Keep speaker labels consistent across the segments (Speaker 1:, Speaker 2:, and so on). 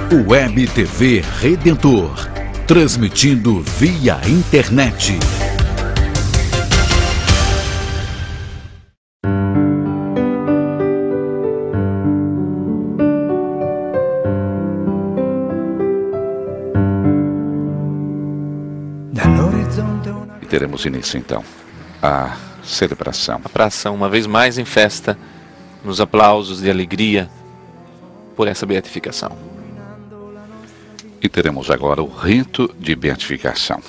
Speaker 1: Web TV Redentor, transmitindo via internet.
Speaker 2: E teremos início então a celebração.
Speaker 3: A praça, uma vez mais em festa, nos aplausos de alegria por essa beatificação.
Speaker 2: E teremos agora o rito de beatificação.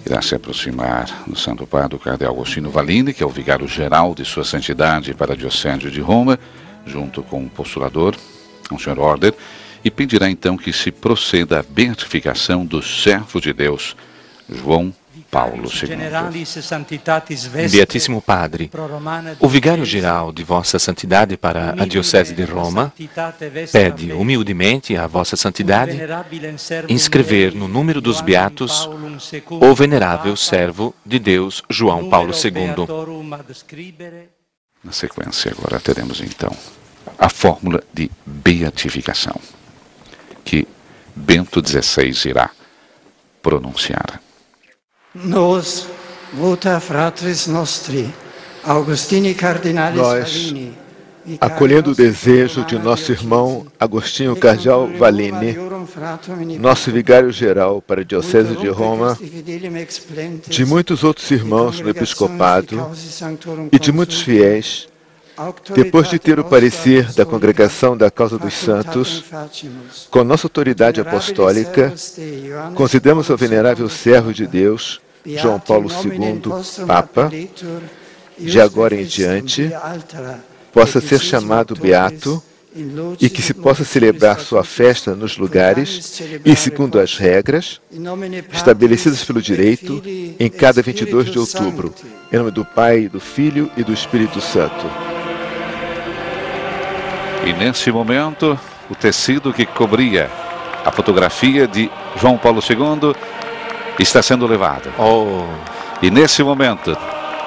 Speaker 2: Irá se aproximar do Santo Padre, o Cardeal Agostinho Vallini, que é o vigário-geral de Sua Santidade para a Diocese de Roma, junto com o postulador, o Sr. Order, e pedirá então que se proceda à beatificação do servo de Deus, João Paulo II.
Speaker 3: Beatíssimo Padre, o Vigário-Geral de Vossa Santidade para a Diocese de Roma pede humildemente a Vossa Santidade inscrever no número dos beatos o venerável servo de Deus, João Paulo II.
Speaker 2: Na sequência, agora teremos então a fórmula de beatificação, que Bento XVI irá pronunciar.
Speaker 4: Nos, vota fratris nostri, Augustini Cardinalis Vallini,
Speaker 5: acolhendo o desejo de nosso irmão Agostinho Cardeal Vallini, nosso vigário-geral para a Diocese de Roma, de muitos outros irmãos no episcopado e de muitos fiéis, depois de ter o parecer da Congregação da Causa dos Santos, com nossa autoridade apostólica, concedemos ao venerável servo de Deus, João Paulo II, Papa, de agora em diante, possa ser chamado beato e que se possa celebrar sua festa nos lugares e segundo as regras estabelecidas pelo direito em cada 22 de outubro, em nome do Pai, do Filho e do Espírito Santo.
Speaker 2: E nesse momento, o tecido que cobria a fotografia de João Paulo II está sendo levado. E nesse momento,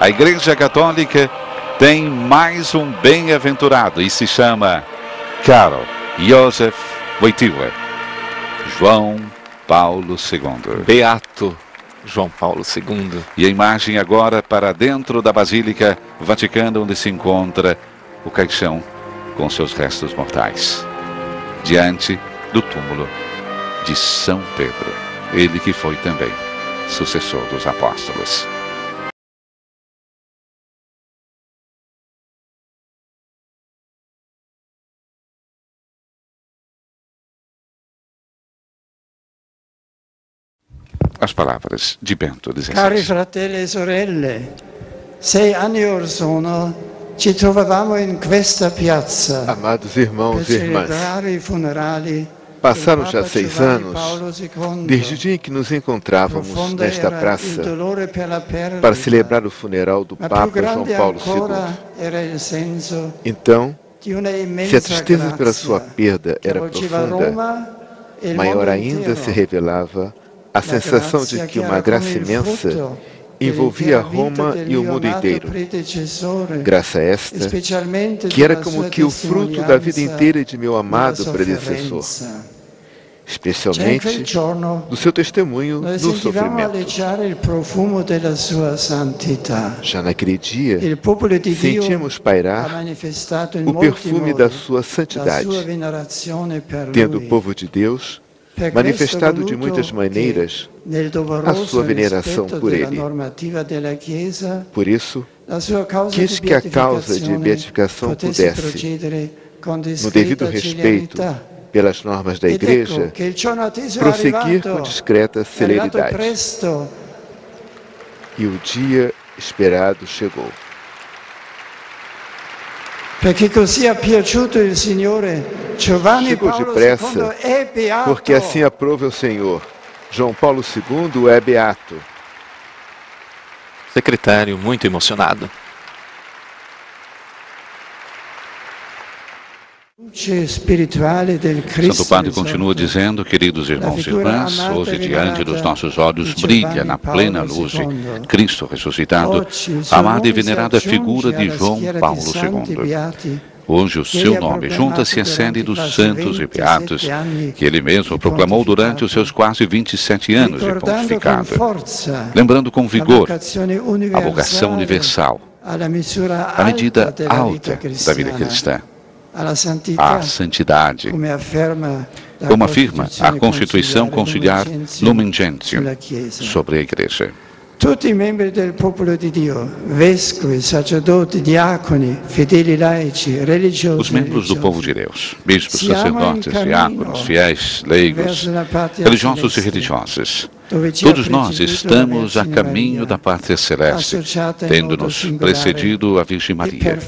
Speaker 2: a Igreja Católica tem mais um bem-aventurado e se chama Karol Józef Wojtyła, João Paulo II.
Speaker 3: Beato João Paulo II.
Speaker 2: E a imagem agora para dentro da Basílica Vaticana, onde se encontra o caixão com seus restos mortais, diante do túmulo de São Pedro, ele que foi também sucessor dos apóstolos. As palavras de Bento XVI.
Speaker 4: Cari fratelli e sorelle, 6 anni or sono ci trovavamo in questa piazza.
Speaker 5: Amados irmãos e irmãs,
Speaker 4: i funerali.
Speaker 5: passaram já 6 anos desde o dia em que nos encontrávamos nesta praça para celebrar o funeral do Papa João Paulo II. Então, se a tristeza pela sua perda era profunda, maior ainda se revelava a sensação de que uma graça imensa envolvia Roma e o mundo inteiro. Graça esta, que era como que o fruto da vida inteira de meu amado predecessor, especialmente do seu testemunho no sofrimento. Já naquele dia, sentíamos pairar o perfume da sua santidade, tendo o povo de Deus manifestado de muitas maneiras a sua veneração por ele. Por isso, quis que a causa de beatificação pudesse, no devido respeito pelas normas da Igreja, prosseguir com discreta celeridade. E o dia esperado chegou. Chegou depressa, porque assim aprove o Senhor. João Paulo II é beato.
Speaker 3: Secretário muito emocionado.
Speaker 2: Santo Padre continua dizendo, queridos irmãos e irmãs, hoje diante dos nossos olhos brilha na plena luz de Cristo ressuscitado a amada e venerada figura de João Paulo II. Hoje o seu nome junta-se à série dos santos e beatos que ele mesmo proclamou durante os seus quase 27 anos de pontificado, lembrando com vigor a vocação universal, a medida alta da vida cristã, a santidade, como afirma a Constituição Conciliar Lumen Gentium sobre a Igreja.
Speaker 4: Tutti i membri del popolo di Dio, vescovi, sacerdoti, diaconi, fedeli laici, religiosi.
Speaker 2: Os membros do povo de Deus, bispos, sacerdotes, diáconos, fiéis, leigos, religiosos e religiosas, todos nós estamos a caminho da pátria celeste, tendo-nos precedido a Virgem Maria,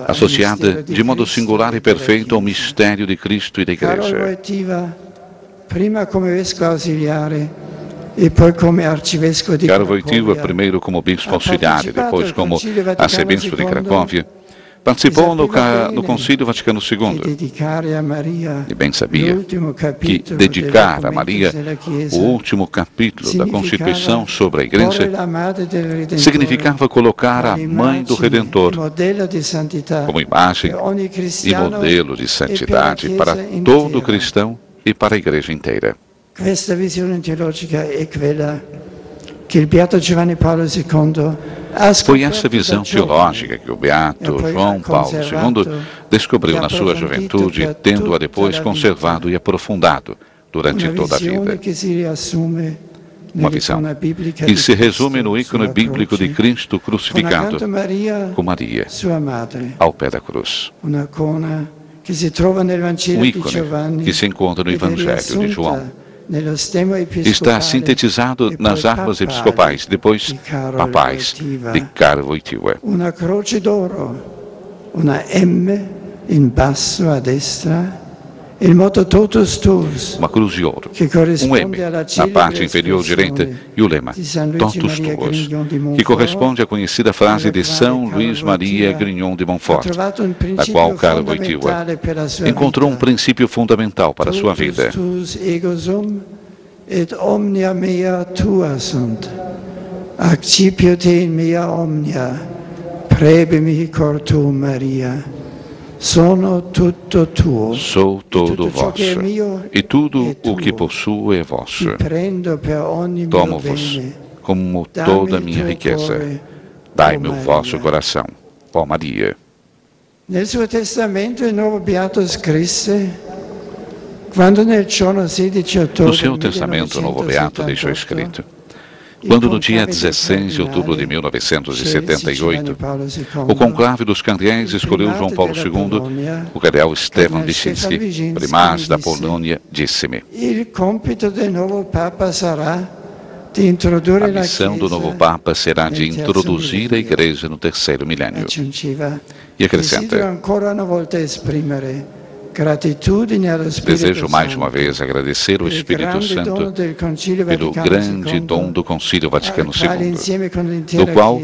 Speaker 2: associada de modo singular e perfeito ao mistério de Cristo e da Igreja.
Speaker 4: Prima come vescovo ausiliare,
Speaker 2: Caro Wojtyła, primeiro como bispo auxiliar e depois como arcebispo de Cracóvia, participou no Concílio Vaticano II e bem sabia que dedicar a Maria o último capítulo da Constituição sobre a Igreja significava colocar a Mãe do Redentor como imagem e modelo de santidade para todo cristão e para a Igreja inteira.
Speaker 4: Questa visione teologica è quella che il Beato Giovanni Paolo II
Speaker 2: Foi essa visão teológica que o Beato João Paulo II descobriu na sua juventude, tendo-a depois conservado e aprofundado durante toda a vida. Uma visão que se resume no ícone bíblico de Cristo crucificado, com Maria, ao pé da cruz. Um ícone que se encontra no Evangelho de João. Está sintetizado nas armas episcopais, depois papais, de Caro Wojtyła.
Speaker 4: Uma croce d'oro, uma M em basso à destra, il motto Totus Tuus,
Speaker 2: uma cruz de ouro, um M na parte inferior direita e o lema Totus Tuus, que corresponde à conhecida frase de São Luís Maria Grignon de Montfort, na qual Caro Wojtyła encontrou um princípio fundamental para a sua vida.
Speaker 4: Totus ego sum, et omnia mea tua sunt. Accipio te in mea omnia, prebimi cor tuum, Maria. Sono tutto tuo.
Speaker 2: Sou todo vosso, e tudo o que possuo é vosso. Tomo-vos como toda a minha riqueza. Dai-me o vosso coração, ó Maria.
Speaker 4: Nel suo testamento il nuovo Beato scrisse, quando nel giorno 16 ottobre
Speaker 2: no seu testamento, o novo Beato deixou escrito: quando no dia 16 de outubro de 1978, o conclave dos cardeais escolheu João Paulo II, o cardeal Stefan Wyszyński, primaz da Polônia, disse-me: a missão do novo Papa será de introduzir a Igreja no terceiro milênio. E acrescenta: desejo mais uma vez agradecer ao Espírito Santo pelo grande dom do Concílio Vaticano II, do qual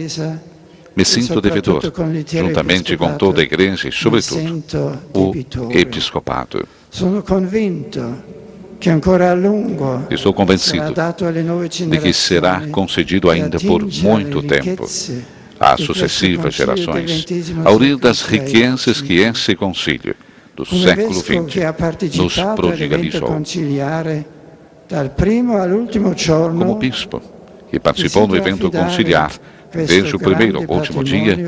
Speaker 2: me sinto devedor, juntamente com toda a Igreja e, sobretudo, o Episcopado. Estou convencido de que será concedido ainda por muito tempo às sucessivas gerações, ao rir das riquezas que esse concílio do século XX nos prodigalizou. Como bispo que participou no evento conciliar, desde o primeiro ao último dia,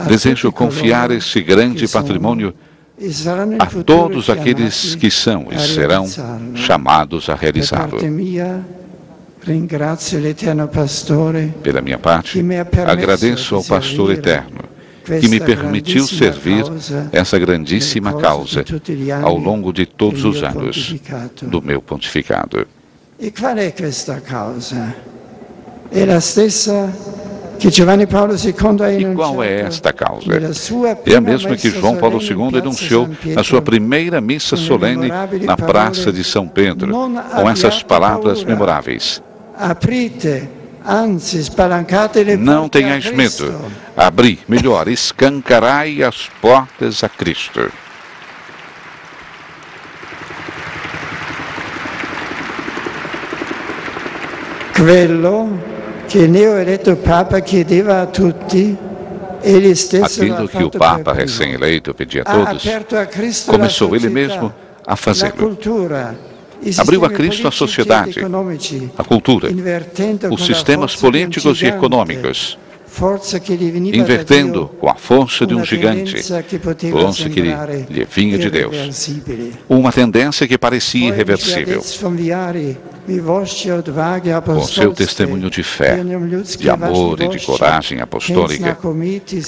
Speaker 2: desejo confiar esse grande patrimônio a todos aqueles que são e serão chamados a realizá-lo. Pela minha parte, agradeço ao Pastor Eterno, que me permitiu servir essa grandíssima causa ao longo de todos os anos do meu pontificado.
Speaker 4: E qual é esta causa? É a stessa que Giovanni Paolo II ha enunciato.
Speaker 2: E qual é esta causa? É a mesma que João Paulo II enunciou na sua primeira missa solene na Praça de São Pedro, com essas palavras memoráveis: não tenhais medo, abri, melhor, escancarai as portas a Cristo.
Speaker 4: Quello che il neo-eletto Papa chiedeva a tutti
Speaker 2: Aquilo que o Papa recém-eleito pedia a todos, começou ele mesmo a fazê-lo. Abriu a Cristo a sociedade, a cultura, os sistemas políticos e econômicos, invertendo com a força de um gigante, força que lhe vinha de Deus, uma tendência que parecia irreversível. Com seu testemunho de fé, de amor e de coragem apostólica,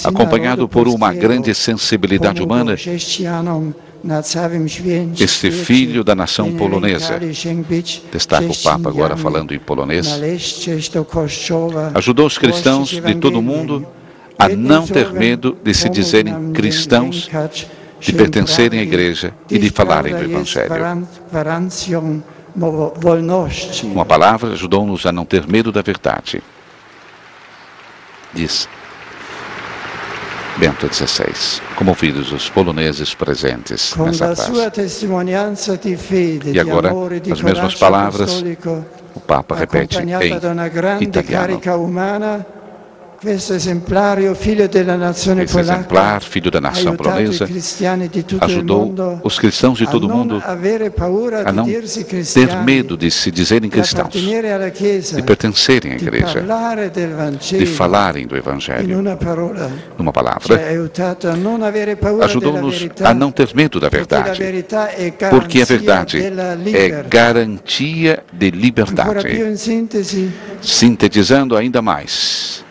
Speaker 2: acompanhado por uma grande sensibilidade humana, este filho da nação polonesa, destaca o Papa agora falando em polonês, ajudou os cristãos de todo o mundo a não ter medo de se dizerem cristãos, de pertencerem à igreja e de falarem do Evangelho. Uma palavra ajudou-nos a não ter medo da verdade. Diz Bento XVI, comovidos os poloneses presentes nessa praça. E agora, as mesmas palavras, o Papa repete em italiano. Esse exemplar, filho da nação polonesa, ajudou os cristãos de todo o mundo a não ter medo de se dizerem cristãos, de pertencerem à igreja, de falarem do Evangelho. Numa palavra, ajudou-nos a não ter medo da verdade, porque a verdade é garantia de liberdade. Sintetizando ainda mais,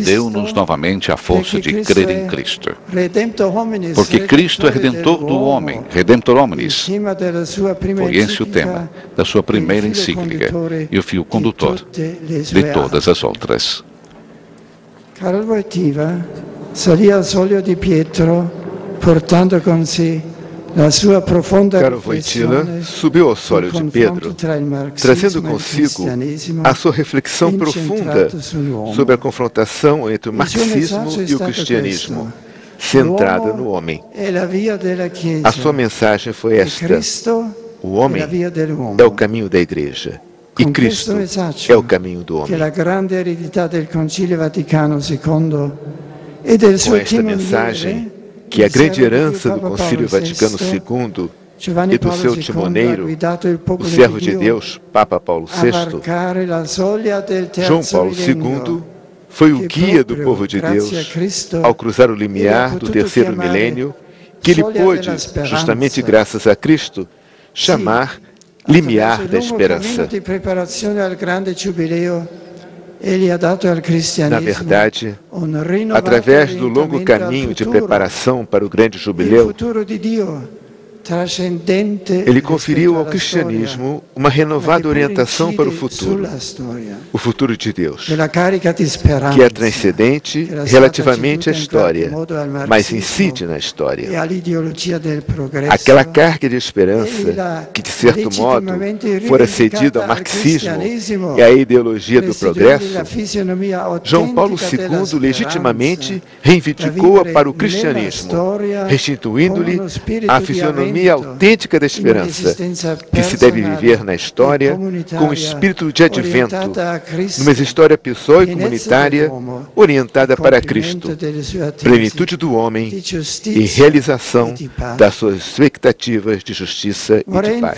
Speaker 2: deu-nos novamente a força de crer em Cristo. Porque Cristo é Redentor do homem, Redemptor Hominis. Foi esse o tema da sua primeira encíclica e o fio condutor de todas as outras.
Speaker 4: Karol Wojtyła salia ao solio di Pietro, portando consigo
Speaker 5: Karol Wojtyła subiu ao sólio de Pedro, trazendo consigo a sua reflexão profunda sobre a confrontação entre o marxismo e o cristianismo, centrada no homem. A sua mensagem foi esta: o homem é o caminho da igreja e Cristo é o caminho do homem. Com esta mensagem, que a grande herança do Concílio Vaticano II e do seu timoneiro, o servo de Deus, Papa Paulo VI, João Paulo II, foi o guia do povo de Deus ao cruzar o limiar do terceiro milênio, que ele pôde, justamente graças a Cristo, chamar limiar da esperança. Na verdade, através do longo caminho de preparação para o grande jubileu, ele conferiu ao cristianismo uma renovada orientação para o futuro de Deus, que é transcendente relativamente à história, mas incide na história. Aquela carga de esperança que, de certo modo, fora cedida ao marxismo e à ideologia do progresso, João Paulo II legitimamente reivindicou-a para o cristianismo, restituindo-lhe a fisionomia autêntica da esperança, que se deve viver na história com o espírito de advento, numa história pessoal e comunitária orientada para Cristo, plenitude do homem e realização das suas expectativas de justiça e de paz.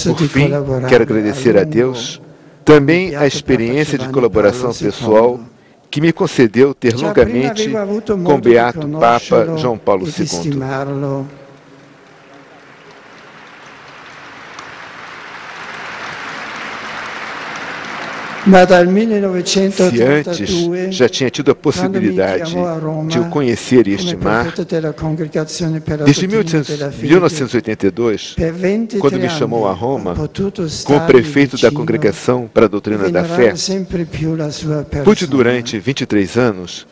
Speaker 5: Por fim, quero agradecer a Deus também a experiência de colaboração pessoal que me concedeu ter longamente com o beato Papa João Paulo II. Se antes já tinha tido a possibilidade de o conhecer e estimar, desde 1982, quando me chamou a Roma, como prefeito da Congregação para a Doutrina da Fé, pude durante 23 anos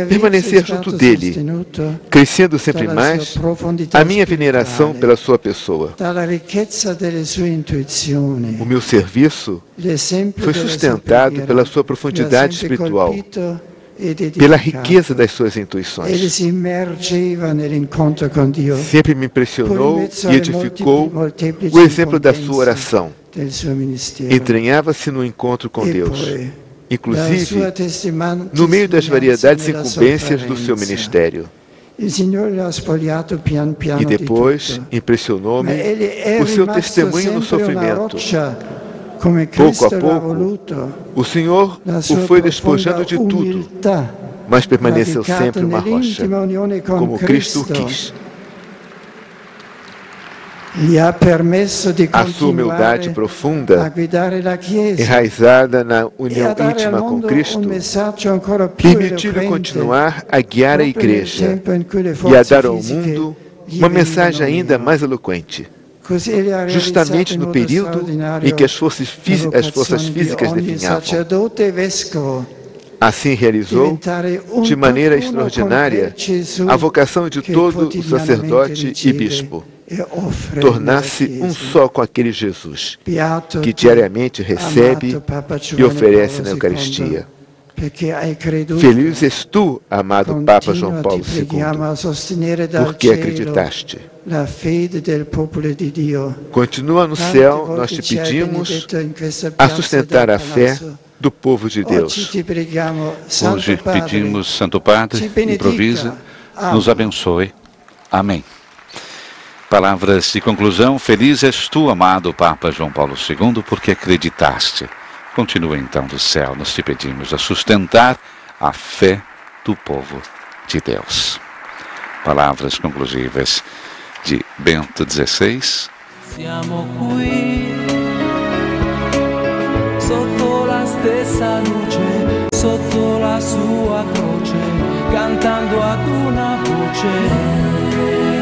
Speaker 5: permanecer junto dele, crescendo sempre mais a minha veneração pela sua pessoa. O meu serviço foi sustentado pela sua profundidade espiritual, pela riqueza das suas intuições. Sempre me impressionou e edificou o exemplo da sua oração. Entranhava-se no encontro com Deus, inclusive no meio das variedades incumbências do seu ministério. E depois impressionou-me o seu testemunho no sofrimento. Pouco a pouco, o Senhor o foi despojando de tudo, mas permaneceu sempre uma rocha, como Cristo o quis. A sua humildade profunda, enraizada na união íntima com Cristo, permitiu-lhe continuar a guiar a Igreja e a dar ao mundo uma mensagem ainda mais eloquente. Justamente no período em que as forças físicas definhavam. Assim realizou, de maneira extraordinária, a vocação de todo o sacerdote e bispo, tornar-se um só com aquele Jesus, que diariamente recebe e oferece na Eucaristia. Feliz és tu, amado Papa João Paulo II, porque acreditaste. Continua no céu, nós te pedimos, a sustentar a fé do povo de Deus.
Speaker 2: Hoje pedimos, Santo Padre, improvisa, nos abençoe. Amém. Palavras de conclusão. Feliz és tu, amado Papa João Paulo II, porque acreditaste. Continua então do céu, nós te pedimos a sustentar a fé do povo de Deus. Palavras conclusivas de Bento XVI.
Speaker 6: Siamo qui, sotto la stessa luce, sotto la sua croce, cantando ad una voce.